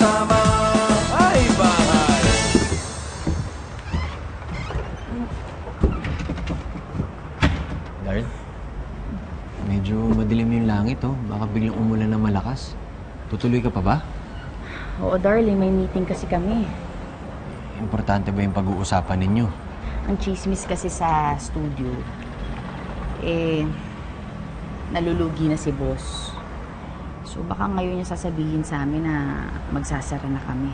sama ay bahay. Darl, medyo madilim yung langit, oh. Baka biglang umulan na malakas. Tutuloy ka pa ba? Oo, darling. May meeting kasi kami. Importante ba yung pag-uusapan ninyo? Ang chismis kasi sa studio, nalulugi na si boss. So baka ngayon niya sasabihin sa amin na magsasara na kami.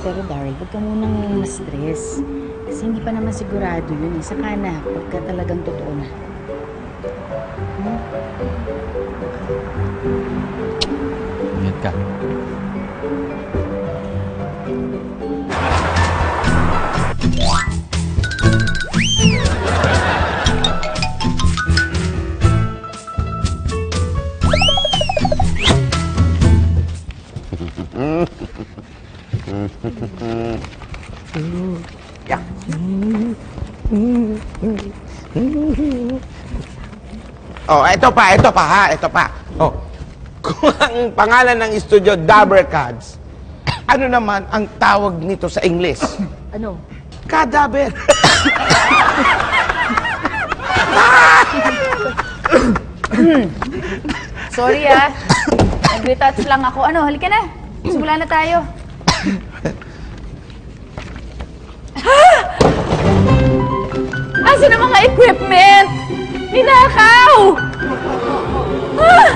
Pero Daryl, huwag ka munang ma-stress. Kasi hindi pa naman sigurado yun. Saka na, pagka talagang totoo na. Ingat ka. Yeah. Oh, ito pa. Oh. Kung ang pangalan ng studio Dabbercads, ano naman ang tawag nito sa English? Ano? Cadaver. Sorry nag-retouch lang ako. Ano, halika na. Simula na tayo. Asan ang mga equipment? Ninakaw! Ah!